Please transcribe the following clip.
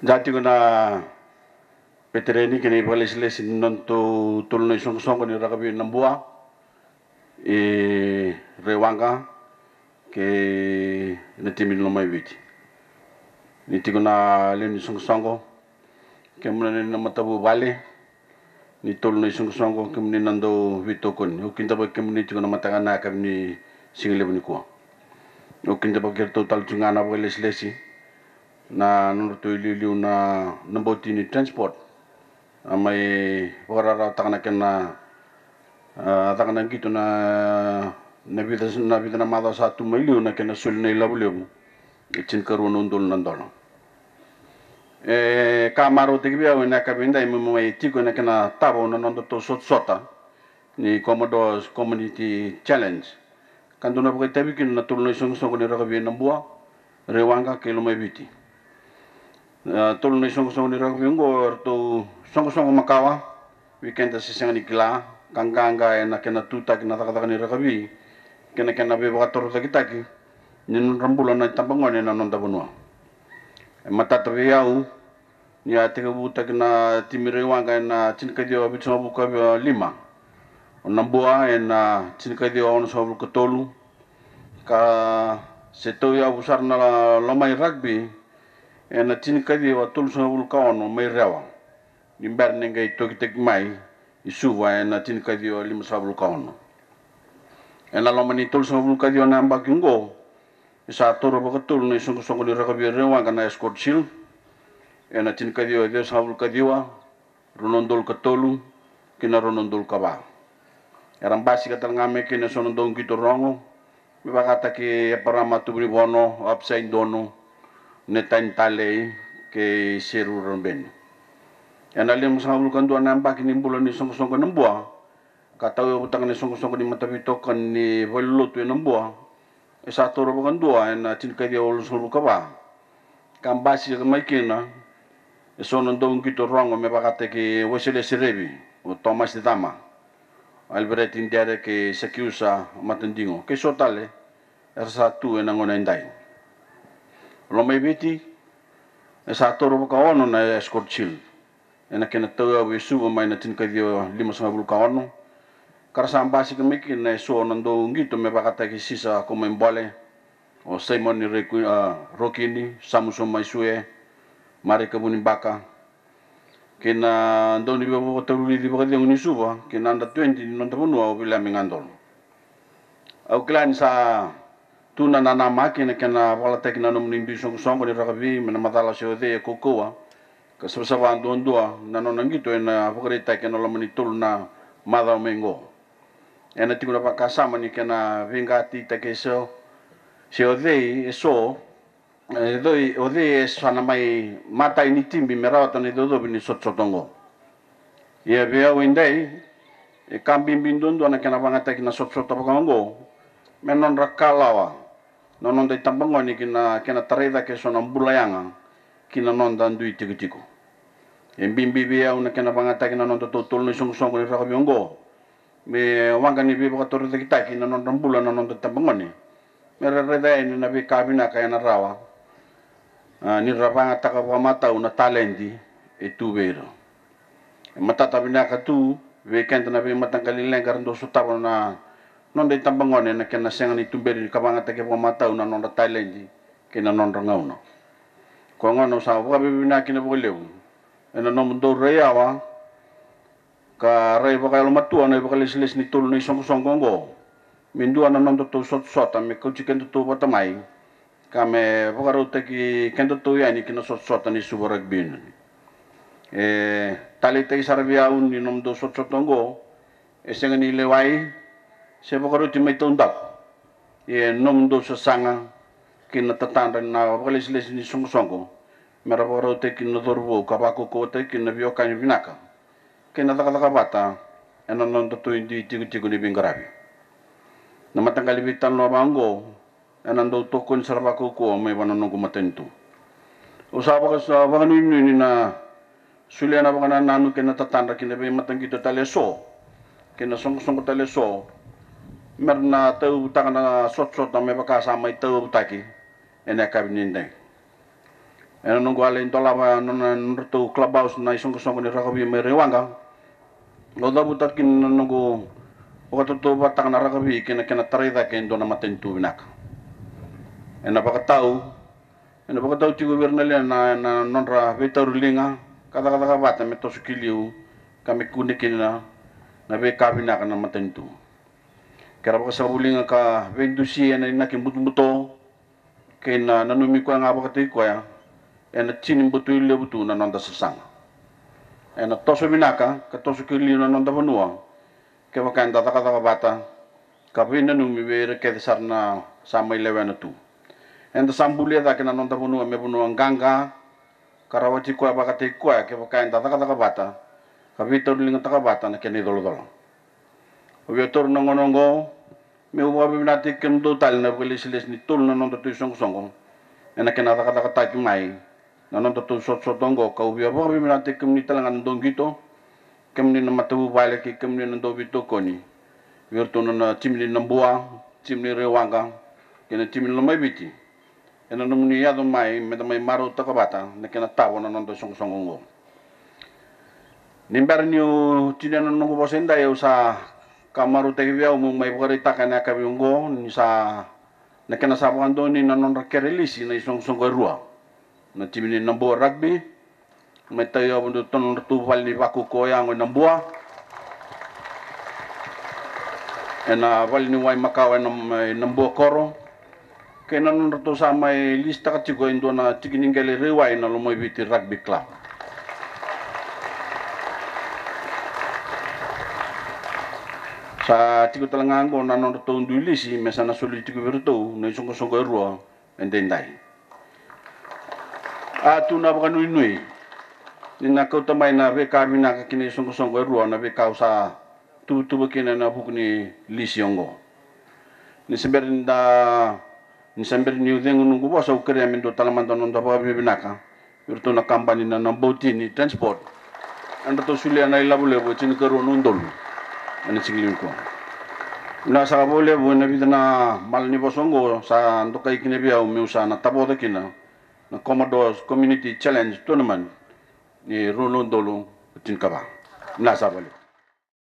Jati ko na petreni kini palis-lis nonto tulno isong song ni rakabi ng buwa rewanga ke natimin lumay biti. Niti ko na lin isong song ke muna na matabu bale ni tulno isong song ke muna nando vitokon. Ukinta ba ke muna ko na matangana kami ni singile ni ko. Ukinta ba ke total tungana palis-lesi na nuruto ililiw na namboti ni transport may warara takana kena takana gitu na nabida na mada satu miliu na kena sul na ilabuliw itin karuan undol nandol kamaro tigbiya na kabinda may tiko na kena tabo na nando to sota ni Commodore Community Challenge kanto na pagay tabikin na tulno isong ni rakabiyan ng buwa rewanga kilo may biti tulno isong ni rakabiyan ko to song makawa weekend sa sisang nikila kanganga na kena tuta kena takataka ni rakabi kena be bakator takitaki nin rambulan na tambangon na nonda bunwa matatabi yau ni ate buta kena timirewanga na tinkadio bitso buka 5 onambua na tinkadio on so buka tolu ka seto ya busar na lomai rugby na tinkadio tul so buka on mai rewa nimbar nengai tokitek mai isuwa na tin kadio 5 kaon en la lomani tul so bul kadio na mbakingo isa toro bakatul ni song song ni rakabi rewa kana escort shield en tin kadio de sabul kadio runondol katolu kina runondol kaba eram basi katal ngame kina sonondong kito rongo bibakata ki parama tubri bono upside dono netain tale ke seru romben yan alim sa bulkan doon na baki ni bulan ni song-song ng buwa kataw utang ni song-song ni matapito kan ni valuto ng buwa sa toro bukan doa na tinkay ol sulu ka ba kambasi ka may kina so nandong kito rongo me bakate ki wasile sirebi o Thomas de Tama Albert Indiare ke Sakiusa matandingo ke sotale sa tu en ngona inday lo may biti sa toro buka ono na escort chill ena kena tawa wesu mai na tin kadio 5 kawan karasa ambasi ke mikin na so nando ngito me bakata ki sisa ko membole o Simon ni Rokini Samuso Maisue mari kabuni baka kena ndoni bebo tawuli di bakati ngoni suba kena anda 20 non tamu o bila mingandol au klan sa tuna nana makina kena wala tekna nom nindu song ni rakabi mena matala seode kokoa kasabsaban doon nanon gitu na pakarita kena lamanitul na madaw mengo ena tingula pa kasama ni kena vingati takeso si odei eso doi odei sana mai mata ini timbi merawat ni dodo bini sotsotongo ya bia windai kambing bindun do na kena bangata kena sotsoto pakango menon rakalawa nonon dai tambangon ni kena tareda ke sonam bulayanga kina non dan dui tiku en bimbi una kena bangata kina non totul ni song ni rakabiongo me wanga ni bibo kator de kita kina non rambula non tambangoni mere reda ini na bi kabina kaya na rawa ni rabanga taka mata una talendi e tubero mata tabina ka tu weekend na bi matangkali lenggar ndo sutabo na non de tambangoni na kena senga ni tuberi kabanga take mata una non talendi kina non rangauna ko ngono sa wa bibina kina boleu ena nom do reawa ka rei bakal matua na bakal islis ni tul ni song gongo mindua na nom to sot me ko chicken to batamai kame bakaro ki kendo to yani kina sot ni subarak bin tali te sarbia un ni nom do sot gongo senga ni lewai se bakaro ti mai tondap nom do sanga kina tatanda na bakal islis ni song mera boro te kin dorbo kabako ko te kin bio kan binaka kin taka bata eno non to indi tigu ni bingarabi na matanggali bitan lo bango enando to kun sarbako ko may banon ko matentu usaba ka sa bangano ni na suliana bangana nanu kin tatanda kin be matanggi to taleso kin song taleso merna tau takana sot na me baka sa mai tau taki ena kabinindai nunggu alin tolava nurtu clubhouse na isong-isong ni rakabi may rewanga ngoda butakin nunggu wakatutu batang na rakabi kina tarida kendo na matentu binak napakatao ti gobyerno na nonra vitarulinga kata bata meto sukiliu kami kunikin na be kabina na matentu kera baka sabulinga ka vendusi na inakin buto kena nanumi ko nga baka ko ya ena chinin butu ile butu na nonda sasang ena toso binaka ka toso kili na nonda banua ke baka enda taka bata ka vina numi be ke sarna sama 11 tu enda sambulia da kena nonda banua me banua ganga karawati ko baka ko ya ke baka enda taka bata ka vitor linga taka bata na keni dolo vitor nongo me uwa binati kem do tal na belis ni tul na nonda tu song ena kena taka mai nanon to sot dongo kau bia bo binati kem ni talangan dong gitu kem ni na matu bale ki kem ni ndo bito koni virtu na timni nambua timni rewanga kena timni mai biti ena numni ya do mai me mai maru takabata na kena tawo na nonda song ngo nimbar niu tinano nungu bosenda ya usa kamaru te bia umu mai bori takana ka biungo ni sa na kena sabando ni na non rakerelisi na isong rua na timini nambua rugby mai tayo bundu ton tu vali baku koyang nambua ena vali ni wai makawa nambua koro kena non tu sama lista katigo indo na tikiningale rewai na lomoy biti rugby club sa tigo talangang ko na non tu ndulisi mesana suli tigo berto na isong rua endendai atu na baka nui nina kau tamai na be kami na kini song rua na be kau sa tu bakina na bukni lisiongo ni semberin ni udeng nunggu bosa ukere mendo talaman tonon da ba binaka virtu na kampani na namboti ni transport anda to sulia na ila bole bo chin karo nundol ani singlim ko na sa bole bo na bidana mal ni bosongo sa ndokai kine bia umiusa na taboda kina na Commodores Community Challenge Tournament ni Rolondolo Tinkaba. Nasa balik.